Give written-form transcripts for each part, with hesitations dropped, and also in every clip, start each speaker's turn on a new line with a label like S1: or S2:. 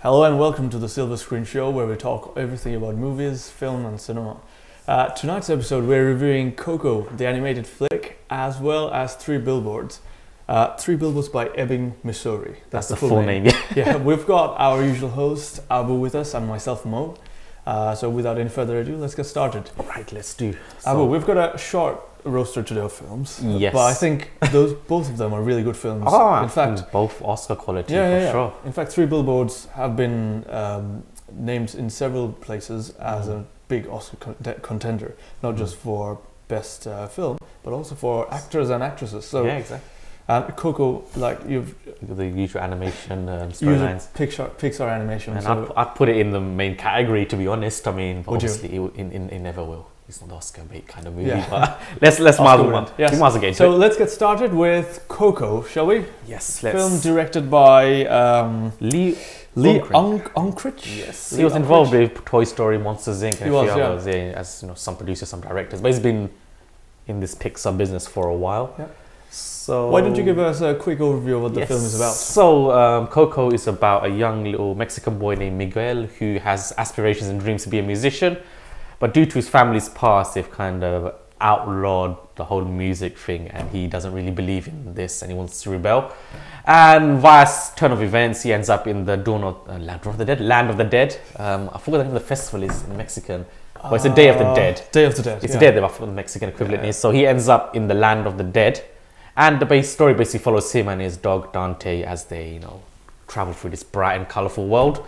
S1: Hello and welcome to the Silver Screen Show, where we talk everything about movies, film and cinema. Tonight's episode we're reviewing Coco, the animated flick, as well as Three Billboards. Three Billboards by Ebbing, Missouri.
S2: That's the full name, yeah.
S1: Yeah, we've got our usual host, Abu, with us, and myself, Mo. So without any further ado, let's get started.
S2: All right, let's do.
S1: Abu, we've got a short roster today of films.
S2: Yes.
S1: But I think both of them are really good films.
S2: Oh,
S1: in fact,
S2: both Oscar quality,
S1: yeah.
S2: sure.
S1: In fact, Three Billboards have been named in several places as a big Oscar contender, not just for best film, but also for actors and actresses. So
S2: yeah, exactly.
S1: Coco, like you've
S2: the usual animation storylines,
S1: Pixar animation,
S2: and
S1: so
S2: I'd put it in the main category, to be honest. I mean, obviously, it never will. It's not the Oscar bait kind of movie, but let's might as well.
S1: Yes.
S2: We might as well get into
S1: so
S2: it.
S1: let's get started with Coco, shall we?
S2: Yes, let's.
S1: Film directed by
S2: Lee
S1: Unkrich.
S2: Yes, he was involved with Toy Story, Monsters Inc. and a few others, as some producers, some directors. But he's been in this Pixar business for a while.
S1: Yeah.
S2: So
S1: why don't you give us a quick overview of what the film is about?
S2: So Coco is about a young little Mexican boy named Miguel who has aspirations and dreams to be a musician, but due to his family's past, they've kind of outlawed the whole music thing, and he doesn't really believe in this, and he wants to rebel. And via turn of events, he ends up in the Land of the Dead. I forgot the name of the festival is in Mexican. But it's the Day of the Dead.
S1: Day of the Dead.
S2: It's the Day of the Dead, the Mexican equivalent is. So he ends up in the Land of the Dead. And the base story basically follows him and his dog Dante as they, travel through this bright and colourful world.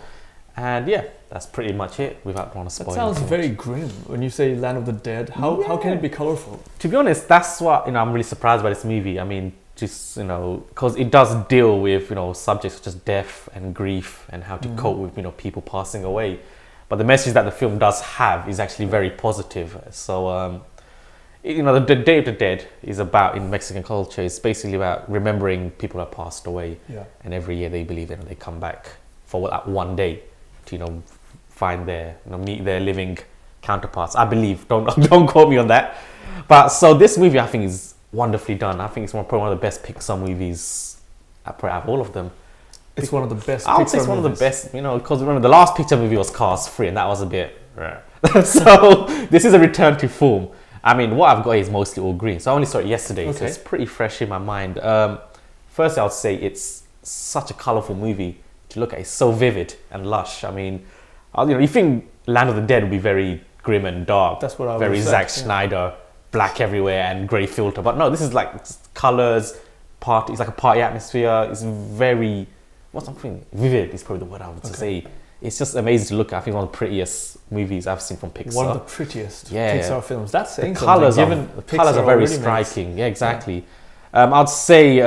S2: And yeah, that's pretty much it without wanting to spoil.
S1: That sounds very grim when you say Land of the Dead. How can it be colourful?
S2: To be honest, that's what I'm really surprised by this movie. I mean, just because it does deal with subjects such as death and grief and how to cope with people passing away. But the message that the film does have is actually very positive. So the Day of the Dead is about, in Mexican culture, it's basically about remembering people that passed away. Yeah. And every year they believe they come back for that one day to find their meet their living counterparts. I believe. Don't quote me on that. But so this movie I think is wonderfully done. I think it's probably one of the best Pixar movies out of all of them.
S1: It's one of the best.
S2: I would say it's one of the best. Because remember the last Pixar movie was Cars 3, and that was a bit. So this is a return to form. I mean, what I've got is mostly all green. So I only saw it yesterday, so it's pretty fresh in my mind. Firstly, I would say it's such a colourful movie to look at. It's so vivid and lush. I mean, you think Land of the Dead would be very grim and dark.
S1: That's what I would
S2: very
S1: say,
S2: Zack Snyder, black everywhere and grey filter. But no, this is like colours, party. It's like a party atmosphere. It's very, vivid is probably the word I would say. It's just amazing to look at. I think one of the prettiest movies I've seen from Pixar.
S1: One of the prettiest Pixar films. That's saying something.
S2: The colours are very striking. Yeah, exactly. I'd say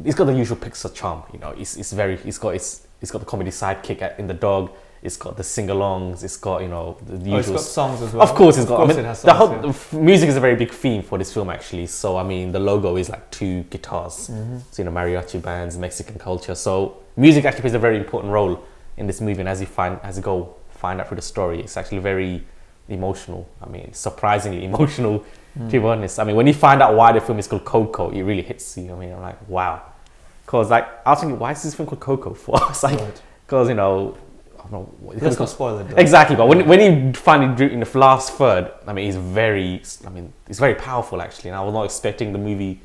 S2: it's got the usual Pixar charm. It's got the comedy sidekick in the dog. It's got the sing-alongs. It's got the usual.
S1: It's got songs as well.
S2: Of course, it's got.
S1: It has songs,
S2: the music is a very big theme for this film actually. So I mean, the logo is like 2 guitars. So mariachi bands, Mexican culture. So music actually plays a very important role in this movie, and as you find out through the story, it's actually very emotional. I mean, surprisingly emotional, to be honest. I mean, when you find out why the film is called Coco, it really hits you. I mean, I'm like, wow. Because I was thinking, why is this film called Coco for? It's like, because I don't know.
S1: Let's not spoil it. Though.
S2: Exactly, but when he finally drew in the last third, I mean, it's very powerful actually, and I was not expecting the movie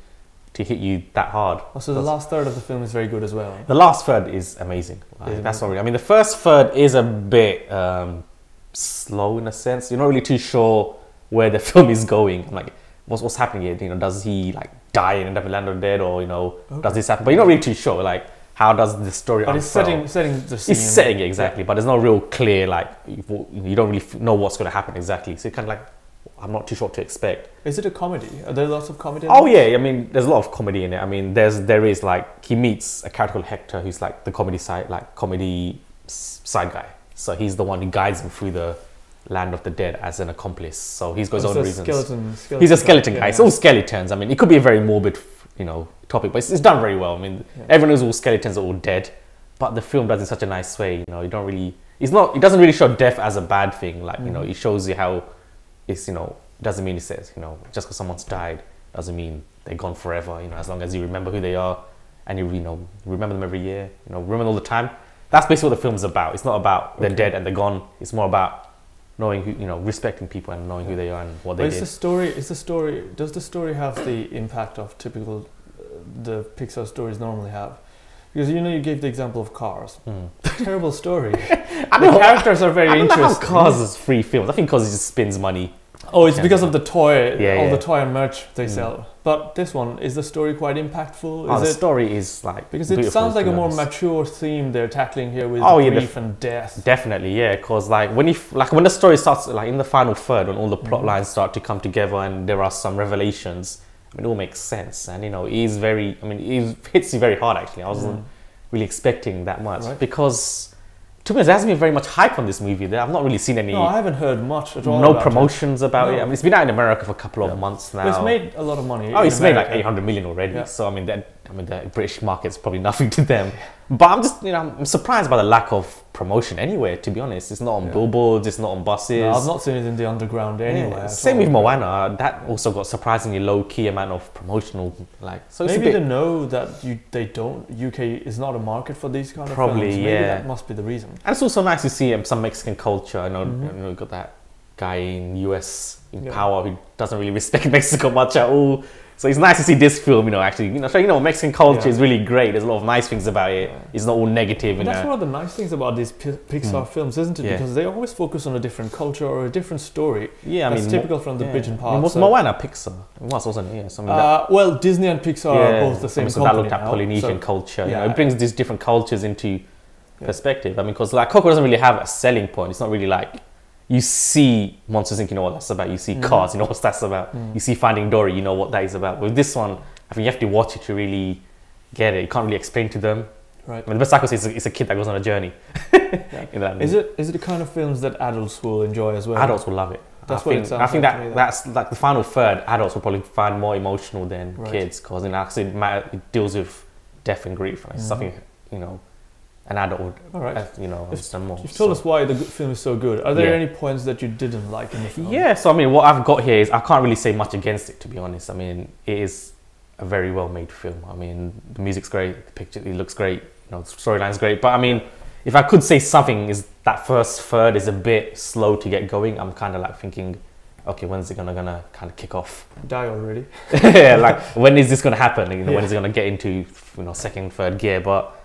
S2: to hit you that hard.
S1: So the last third of the film is very good as well.
S2: The last third is amazing. That's not really. I mean, the first third is a bit slow in a sense. You're not really too sure where the film is going. I'm like, what's happening here? Does he die and end up in Land of the Dead, or does this happen? But you're not really too sure. Like, how does the story unfold?
S1: But it's setting the scene.
S2: It's setting it exactly, but there's no real clear you don't really know what's going to happen exactly. So kind of I'm not too sure what to expect.
S1: Is it a comedy? Are there lots of comedy in
S2: it? Yeah, I mean, there's a lot of comedy in it. I mean, there is he meets a character called Hector, who's like the comedy side guy. So he's the one who guides him through the Land of the Dead as an accomplice. So he's got his own reasons. He's a skeleton guy. It's all skeletons. I mean, it could be a very morbid, topic, but it's done very well. I mean, everyone knows all skeletons are all dead, but the film does it in such a nice way. You don't really. It doesn't really show death as a bad thing. It shows you how. It's doesn't mean it says just because someone's died doesn't mean they're gone forever. As long as you remember who they are and you remember them every year, remember them all the time, that's basically what the film's about. It's not about they're dead and they're gone. It's more about knowing who, respecting people and knowing who they are and what they did.
S1: Does the story have the impact of typical the Pixar stories normally have? Because you gave the example of Cars. Terrible story. The characters are very interesting.
S2: Know how Cars is free films. I think Cars just spends money.
S1: Oh, it's because of the toy, all the toy and merch they sell. But this one, is the story quite impactful?
S2: The story is like
S1: because it sounds like a more mature theme they're tackling here with grief and death.
S2: Definitely, yeah. Because like when the story starts, like in the final third, when all the plot lines start to come together and there are some revelations, it all makes sense. And it hits you very hard. Actually, I wasn't really expecting that much because. To be honest, there hasn't been very much hype on this movie. I've not really seen any.
S1: No, I haven't heard much at all.
S2: No promotions about it. I mean, it's been out in America for a couple of months now.
S1: But it's made a lot of money.
S2: Oh, it's made like 800 million already. Yeah. So the British market's probably nothing to them. But I'm just, I'm surprised by the lack of promotion anywhere. To be honest, it's not on billboards. It's not on buses.
S1: No, I've not seen it in the underground anywhere.
S2: Same with Moana. That also got surprisingly low key amount of promotional So
S1: maybe they know that UK is not a market for these kind of films. Maybe that must be the reason.
S2: And it's also nice to see some Mexican culture. We've got that guy in US in power who doesn't really respect Mexico much at all. So it's nice to see this film, actually, Mexican culture is really great. There's a lot of nice things about it. It's not all negative.
S1: And that's one of the nice things about these Pixar films, isn't it? Because they always focus on a different culture or a different story. Yeah, that's typical from the Pigeon Park.
S2: Was Moana Pixar? It was, wasn't it?
S1: Well, Disney and Pixar are both the same company. So
S2: that looked at Polynesian culture. It brings these different cultures into perspective. Because Coco doesn't really have a selling point. It's not really like you see Monsters Inc., you know what that's about. You see Cars, you know what that's about. You see Finding Dory, you know what that is about. With this one, I think you have to watch it to really get it. You can't really explain to them. Right. The best I could say is it's a kid that goes on a journey.
S1: Is it the kind of films that adults will enjoy as well?
S2: Adults will love it. I think that's like the final third. Adults will probably find more emotional than kids because it deals with death and grief. And it's something an adult would, understand more.
S1: You've told us why the film is so good. Are there any points that you didn't like in the film?
S2: Yeah, so what I've got here is I can't really say much against it, to be honest. It is a very well-made film. The music's great, the picture, it looks great, the storyline's great. But if I could say something, is that first third is a bit slow to get going. I'm kind of like thinking, okay, when's it gonna kind of kick off?
S1: Die already?
S2: Yeah, when is this gonna happen? When is it gonna get into second, third gear? But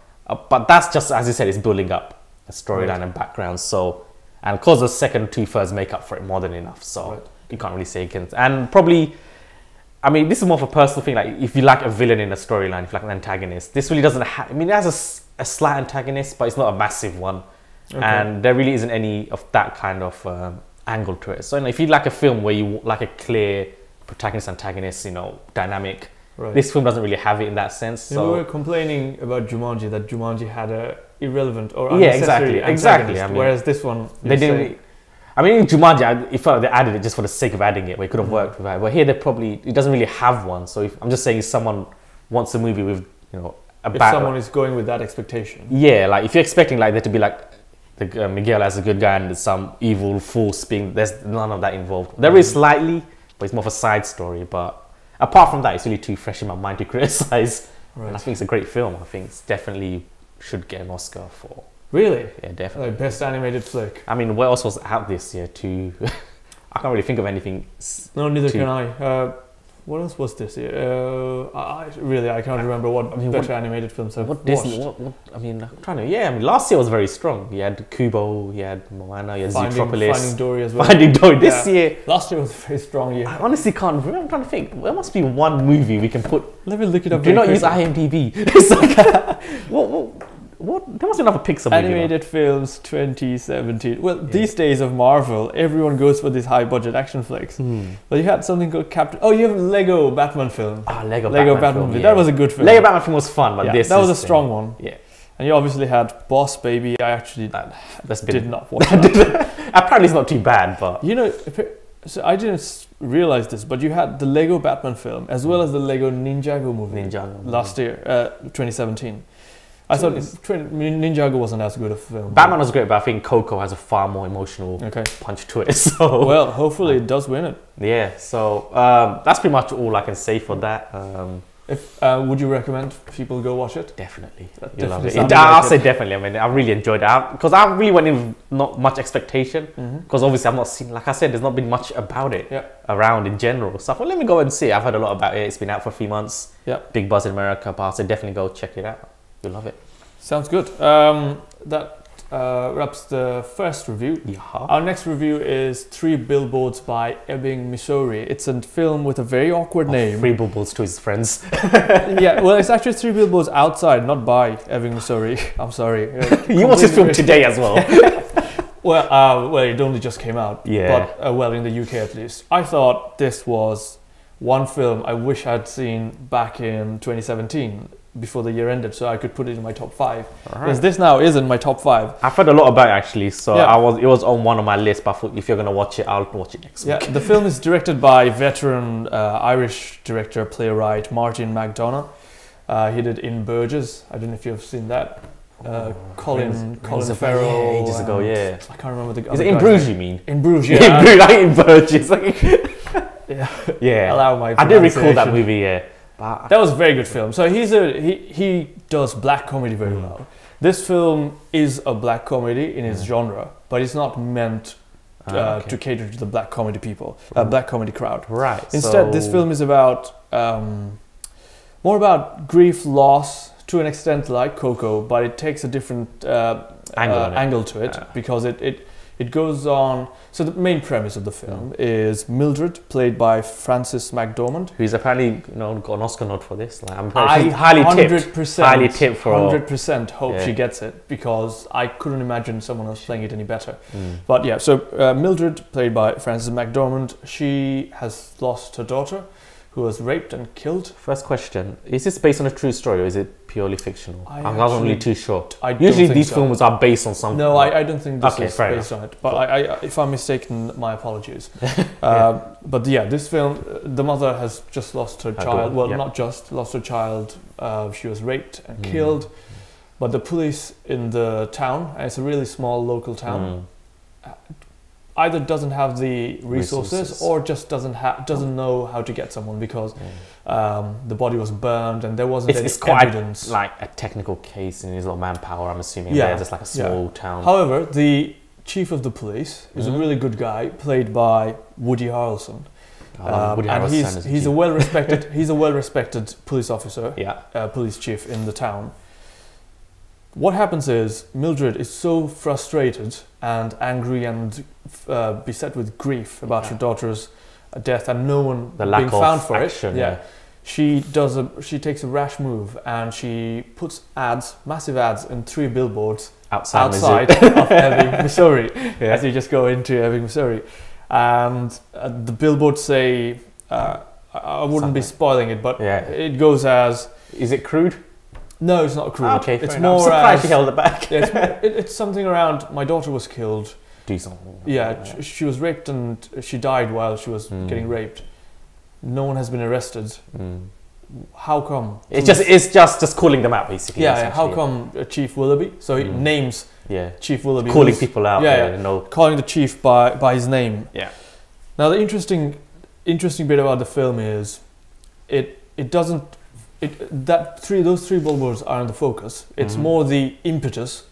S2: that's just, as you said, it's building up a storyline and background. So, and of course the second 2/3 make up for it more than enough. So you can't really say against. And probably, this is more of a personal thing. Like if you like a villain in a storyline, if you like an antagonist, this really doesn't have. It has a slight antagonist, but it's not a massive one. Okay. And there really isn't any of that kind of angle to it. So if you like a film where you like a clear protagonist antagonist, dynamic. Right. This film doesn't really have it in that sense. So
S1: we were complaining about Jumanji, that Jumanji had a irrelevant or unnecessary
S2: exactly.
S1: Whereas this one,
S2: they didn't. In Jumanji, it felt like they added it just for the sake of adding it, where it could have worked with that. But here, it doesn't really have one. So I'm just saying, if someone wants a movie with,
S1: if someone is going with that expectation,
S2: like if you're expecting like there to be like Miguel as a good guy and some evil force there's none of that involved. There is slightly, but it's more of a side story. But apart from that, it's really too fresh in my mind to criticize. Right. And I think it's a great film. I think it's definitely should get an Oscar for.
S1: Really?
S2: Yeah, definitely.
S1: Like best animated flick.
S2: What else was out this year too? I can't really think of anything.
S1: No, neither can I. What else was this year? I can't remember what better animated films I've watched.
S2: Disney? I'm trying to. Last year was very strong. You had Kubo, you had Moana, you had Zootropolis.
S1: Finding Dory as well.
S2: Finding Dory. This year.
S1: Last year was a very strong year.
S2: I honestly can't remember. I'm trying to think. There must be one movie we can put.
S1: Let me look it up.
S2: Do not use IMDb. It's like, what? There must be another Pixar movie.
S1: Animated films 2017. Well, these days of Marvel, everyone goes for these high-budget action flicks. But you had something called Captain. Oh, you have Lego Batman film.
S2: Lego
S1: Batman film. That was a good film.
S2: Lego Batman film was fun, but
S1: that was a strong one.
S2: Yeah.
S1: And you obviously had Boss Baby. I actually did not watch that.
S2: Apparently, it's not too bad, but
S1: so I didn't realize this, but you had the Lego Batman film as well as the Lego Ninjago movie last year, 2017. I thought Ninjago wasn't as good a film.
S2: Batman was great, but I think Coco has a far more emotional punch to it. So
S1: hopefully it does win it.
S2: Yeah, so that's pretty much all I can say for that.
S1: If would you recommend people go watch it?
S2: Definitely, you
S1: Definitely
S2: love it.
S1: sounded
S2: I'll
S1: like
S2: say
S1: it.
S2: definitely. I mean, I really enjoyed it because I really went in with not much expectation. Because obviously I've not seen, like I said, there's not been much about it around in general. So I thought, let me go and see it. I've heard a lot about it. It's been out for a few months.
S1: Yeah,
S2: big buzz in America, but I say definitely go check it out. You'll love it.
S1: sounds good. That wraps the first review.
S2: Yeah.
S1: Our next review is Three Billboards by Ebbing, Missouri. It's a film with a very awkward name.
S2: Three Billboards to his friends.
S1: Yeah, well, it's actually Three Billboards outside, not by Ebbing, Missouri. I'm sorry.
S2: You watched this film today as well.
S1: Well, it only just came out.
S2: Yeah.
S1: But well, in the UK at least. I thought this was one film I wish I'd seen back in 2017. Before the year ended, so I could put it in my top 5. Because this now is in my top 5.
S2: I've heard a lot about it actually, so
S1: Yeah.
S2: it was on one of my lists. But I thought if you're gonna watch it, I'll watch it next
S1: Yeah,
S2: week.
S1: the film is directed by veteran Irish director playwright Martin McDonagh. He did In Burgess. I don't know if you've seen that. Colin Farrell.
S2: Yeah, ages ago, yeah.
S1: I can't remember the.
S2: Is
S1: other
S2: it In
S1: guy's
S2: Bruges?
S1: name.
S2: You mean?
S1: In Bruges,
S2: In
S1: yeah.
S2: Bruges, like In Burgess.
S1: Yeah.
S2: Yeah.
S1: Allow my.
S2: I did recall that
S1: pronunciation.
S2: movie. Yeah. But
S1: That was a very good film. So he does black comedy very well. This film is a black comedy in its genre, but it's not meant to cater to the black comedy people, black comedy crowd.
S2: Right.
S1: Instead, this film is about more about grief, loss, to an extent like Coco, but it takes a different angle to it because it goes on. So the main premise of the film is Mildred, played by Frances McDormand,
S2: who's apparently got an Oscar nod for this. Like, she's highly tipped.
S1: 100%,
S2: Highly tipped for
S1: 100% hope she gets it because I couldn't imagine someone else playing it any better. But yeah, so Mildred, played by Frances McDormand, she has lost her daughter, who was raped and killed.
S2: First question: is this based on a true story or is it purely fictional? I'm not really too sure.
S1: Usually
S2: these films are based on something.
S1: No, I don't think this is
S2: fair
S1: based
S2: enough.
S1: on it. But if I'm mistaken, my apologies. But yeah, this film, the mother has just lost her child. Well, not just lost her child. She was raped and killed. But the police in the town, and it's a really small local town, either doesn't have the resources or just doesn't know how to get someone because the body was burned and there wasn't any evidence.
S2: Like a technical case and there's a lot of manpower, I'm assuming.
S1: Yeah.
S2: They're just like a small town.
S1: However, the chief of the police is a really good guy, played by Woody Harrelson. And he's a well-respected police officer, police chief in the town. What happens is Mildred is so frustrated and angry and beset with grief about her daughter's death and no one being found for
S2: action,
S1: it. She takes a rash move and she puts massive ads in 3 billboards outside of Ebbing, Missouri, as you just go into Ebbing, Missouri. And the billboards say, I wouldn't be spoiling it, but it goes as...
S2: Is it crude?
S1: No, it's not crude.
S2: Okay,
S1: it's
S2: more. I'm surprised she held it back.
S1: It's something around. My daughter was killed.
S2: Do something.
S1: Yeah, she was raped and she died while she was getting raped. No one has been arrested. How come?
S2: It's just calling them out basically.
S1: Yeah. How come Chief Willoughby? So he names Chief Willoughby,
S2: calling people out.
S1: Calling the chief by his name.
S2: Yeah.
S1: Now the interesting bit about the film is it doesn't. Those 3 billboards aren't the focus. It's more the impetus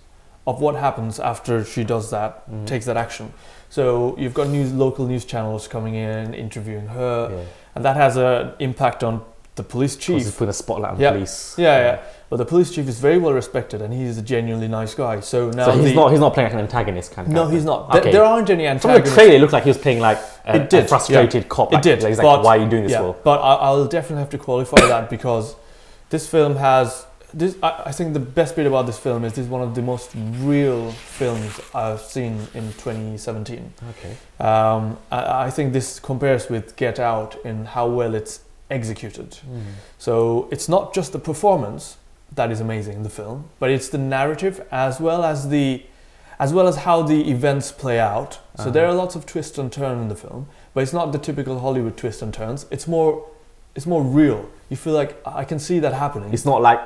S1: of what happens after she does that, takes that action. So you've got local news channels coming in, interviewing her, and that has an impact on the police chief.
S2: He's putting a spotlight on police.
S1: But the police chief is very well respected, and he's a genuinely nice guy. So now
S2: he's not playing like an antagonist kind of.
S1: No, he's not. Okay. There aren't any antagonists.
S2: From the trailer, it looked like he was playing like a frustrated cop.
S1: It did.
S2: He's like, why are you doing this for?
S1: But I'll definitely have to qualify that because this film has this. I think the best bit about this film is this is one of the most real films I've seen in 2017.
S2: Okay.
S1: I think this compares with Get Out in how well it's executed. So it's not just the performance that is amazing in the film, but it's the narrative as well as how the events play out. So there are lots of twists and turns in the film, but it's not the typical Hollywood twists and turns. It's more real. You feel like I can see that happening.
S2: It's not like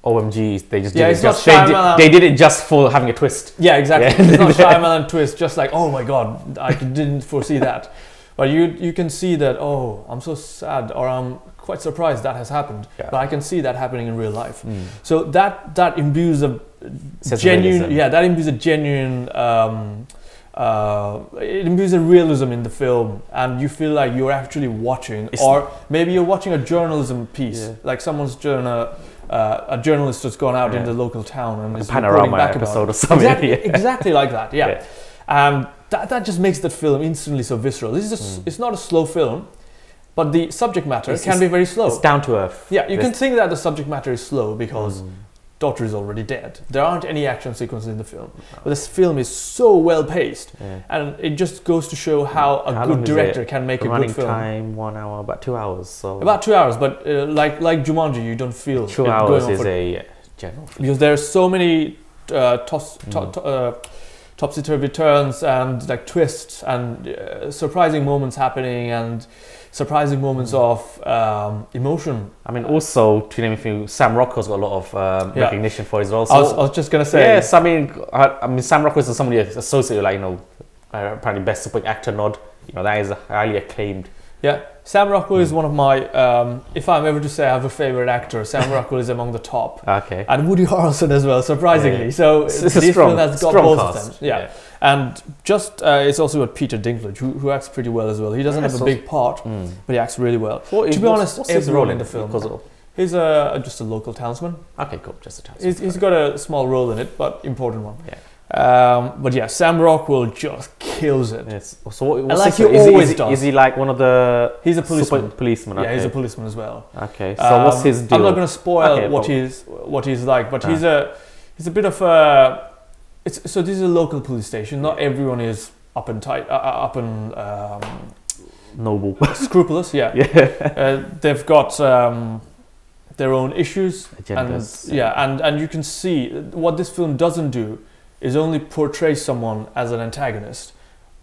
S2: OMG, they just did
S1: it.
S2: They did it just for having a twist.
S1: Yeah, exactly. It's not Shyamalan twist, just like, oh my god, I didn't foresee that. But you can see that, oh, I'm so sad, or I'm quite surprised that has happened.
S2: Yeah.
S1: But I can see that happening in real life. So that imbues a
S2: Sense of
S1: genuine,
S2: realism.
S1: yeah, that imbues a genuine, it imbues a realism in the film, and you feel like you're actually watching, or maybe you're watching a journalism piece, like someone's a journalist has gone out in the local town and is reporting back
S2: episode
S1: about
S2: or something.
S1: Exactly like that, yeah. That just makes that film instantly so visceral. This is it's not a slow film, but the subject matter can be very slow.
S2: It's down to earth.
S1: Yeah, you can think that the subject matter is slow because daughter is already dead. There aren't any action sequences in the film, but this film is so well paced, and it just goes to show how a good director can make a good film.
S2: Running time 1 hour, about 2 hours. So
S1: about 2 hours, but like Jumanji, you don't feel
S2: 2 hours is a general film.
S1: because there are so many topsy-turvy turns and like twists and surprising moments happening and surprising moments of emotion.
S2: I mean, also to name a few, Sam Rockwell's got a lot of recognition for it as well. So,
S1: I was just gonna say,
S2: yes. I mean, Sam Rockwell is somebody associated with, like, you know, apparently best supporting actor nod. You know, that is highly acclaimed.
S1: Yeah, Sam Rockwell is one of my. If I'm ever to say I have a favorite actor, Sam Rockwell is among the top.
S2: Okay.
S1: And Woody Harrelson as well, surprisingly.
S2: Yeah.
S1: So
S2: It's
S1: this
S2: a strong,
S1: film has got
S2: strong
S1: both
S2: cast.
S1: of them. Yeah. And just it's also got Peter Dinklage, who acts pretty well as well. He doesn't have a big part, but he acts really well. To be honest,
S2: what's his
S1: everyone
S2: role
S1: in the film.
S2: Because
S1: He's just a local townsman.
S2: okay, cool, just a townsman.
S1: He's got a small role in it, but important one.
S2: Yeah.
S1: But yeah, Sam Rockwell just kills it.
S2: Yes. So what's
S1: like
S2: his,
S1: he always does.
S2: Is he like one of the?
S1: He's a policeman.
S2: Policeman. Okay.
S1: Yeah, he's a policeman as well.
S2: Okay. So what's his deal?
S1: I'm not going to spoil what he's like, but he's a bit of a. So this is a local police station. Not everyone is up and tight,
S2: noble,
S1: scrupulous. Yeah. They've got their own issues,
S2: agendas.
S1: And you can see what this film doesn't do is only portray someone as an antagonist,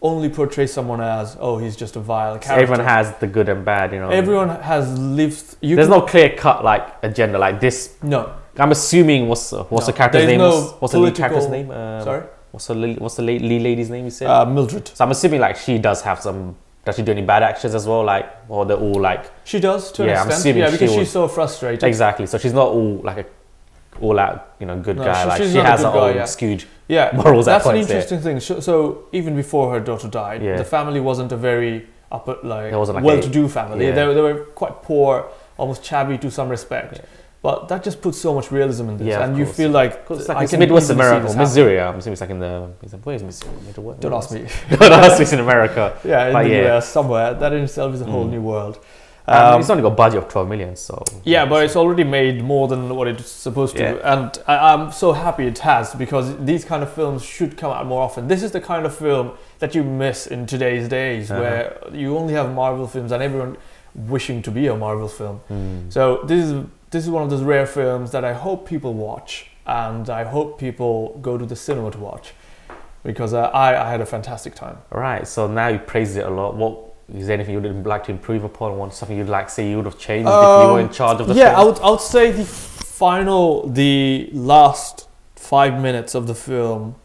S1: only portray someone as, oh, he's just a vile character.
S2: So everyone has the good and bad, you know.
S1: Everyone has lived.
S2: There's no clear cut like agenda like this.
S1: No.
S2: I'm assuming what's the character's name? What's the lead character's name?
S1: Sorry.
S2: What's the lead lady's name? You said
S1: Mildred.
S2: So I'm assuming like she does have some. Does she do any bad actions as well? Like, or they're all like.
S1: She does to an extent.
S2: I'm assuming
S1: because she's so frustrated.
S2: Exactly. So she's not all like a all out, you know, good guy. Like she has her own skewed morals.
S1: That's an interesting thing. So even before her daughter died, the family wasn't a very well-to-do family. They were quite poor, almost shabby to some respect. But that just puts so much realism in this, and you feel like
S2: it's Midwest America, or Missouri. I'm assuming it's like in the. Where is Missouri?
S1: Don't ask me.
S2: Don't ask me. It's in America.
S1: Yeah, in the US somewhere. That in itself is a whole new world.
S2: It's only got a budget of 12 million, so.
S1: Yeah, but it's already made more than what it's supposed to, and I'm so happy it has, because these kind of films should come out more often. This is the kind of film that you miss in today's days, where you only have Marvel films and everyone wishing to be a Marvel film. So this is one of those rare films that I hope people watch, and I hope people go to the cinema to watch, because I had a fantastic time.
S2: All right, so now you praised it a lot. What is there anything you would like to improve upon? Something you'd like say you would have changed if you were in charge of the film?
S1: I would say the last 5 minutes of the film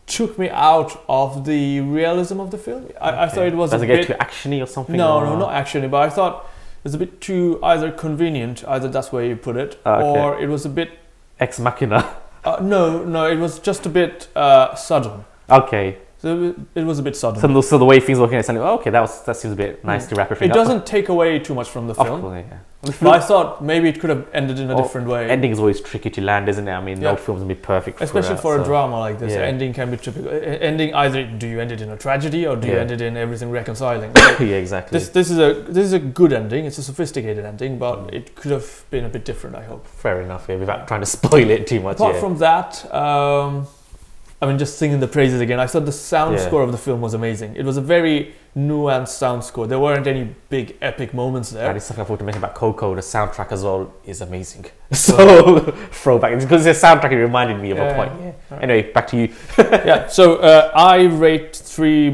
S1: took me out of the realism of the film. I thought it was
S2: Does it get too actiony or something?
S1: No, not actiony, but I thought it was a bit too either convenient, either that's where you put it, or it was a bit
S2: ex machina.
S1: No, it was just a bit sudden.
S2: Okay.
S1: So it was a bit sudden.
S2: So the way things looking at something, that seems a bit nice to wrap everything
S1: up.
S2: It
S1: doesn't take away too much from the film.
S2: Course,
S1: but I thought maybe it could have ended in a different way.
S2: Ending is always tricky to land, isn't it? I mean, no film's gonna be perfect.
S1: Especially for a drama like this. Ending can be typical. Ending, either do you end it in a tragedy or do you end it in everything reconciling?
S2: Exactly.
S1: This is a good ending. It's a sophisticated ending, but it could have been a bit different, I hope.
S2: Fair enough. Without trying to spoil it too much.
S1: Apart from that, I mean, just singing the praises again. I thought the sound score of the film was amazing. It was a very nuanced sound score. There weren't any big epic moments there.
S2: And it's something I thought to mention about Coco. The soundtrack as well is amazing. So throwback, because the soundtrack, it reminded me of a point. Right. Anyway, back to you.
S1: So I rate three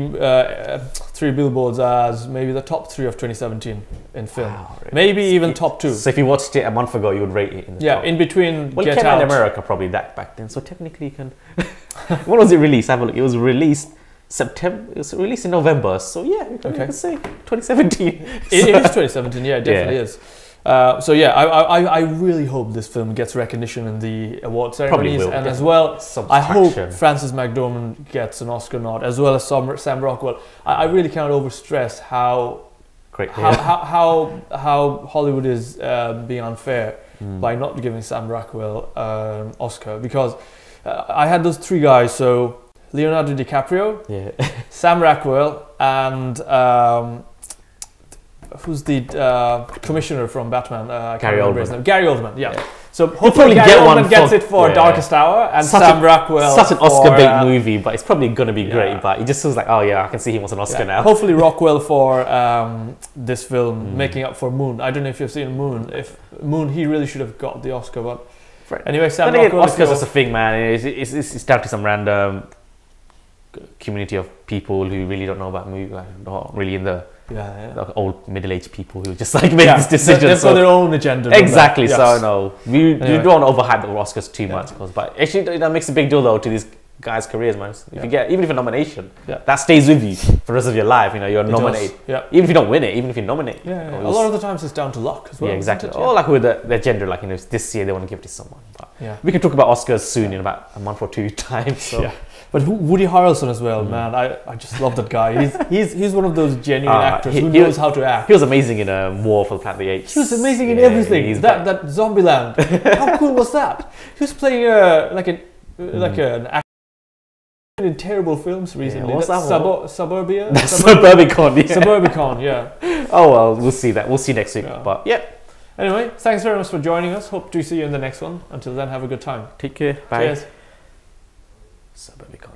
S1: Billboards as maybe the top 3 of 2017 in film. Wow, really? Maybe even top 2.
S2: So if you watched it a month ago, you would rate it in the top.
S1: In between.
S2: Well, it came out in America probably back then. So technically, you can. When was it released? Have a look. It was released September. It was released in November, so yeah, we can say 2017.
S1: It is 2017, yeah, it definitely is. So yeah, I really hope this film gets recognition in the award ceremonies, and as well, I hope Frances McDormand gets an Oscar nod, as well as Sam Rockwell. I really cannot overstress how Hollywood is being unfair by not giving Sam Rockwell an Oscar, because I had those three guys, so Leonardo DiCaprio, Sam Rockwell, and who's the commissioner from Batman?
S2: Gary Oldman.
S1: Gary Oldman, yeah. So hopefully Gary Oldman gets it for Darkest Hour, and Sam Rockwell.
S2: Such an Oscar bait movie, but it's probably going to be great. But it just feels like, oh yeah, I can see he wants an Oscar now.
S1: Hopefully Rockwell for this film, making up for Moon. I don't know if you've seen Moon. If Moon, he really should have got the Oscar, but anyway, Sam Rockwell.
S2: Oscars is a thing, man. It's down to some random community of people who really don't know about movies, like not really in the like old middle-aged people who just like make this decision.
S1: They've got their own agenda.
S2: Exactly. So no, you don't want to overhype the Oscars too much, but actually that makes a big deal though to these guys' careers, man. If you get even if a nomination, that stays with you for the rest of your life. You know, you're nominated. Even if you don't win it, even if you nominate.
S1: A lot of the times it's down to luck as well.
S2: Yeah, exactly. Or like with their gender, like this year they want to give it to someone. But we can talk about Oscars soon in about a month or two time. So.
S1: But Woody Harrelson as well, man. I just love that guy. He's one of those genuine actors who knows how to act.
S2: He was amazing in War for the Planet of the Apes.
S1: He was amazing in everything. That Zombieland. How cool was that? He was playing an actor in terrible films recently.
S2: What's that?
S1: Suburbia?
S2: Suburbicon.
S1: Suburbicon, yeah.
S2: Oh well, we'll see that. We'll see next week. But
S1: anyway, thanks very much for joining us. Hope to see you in the next one. Until then, have a good time.
S2: Take care. Bye.
S1: Cheers.
S2: Suburbicon.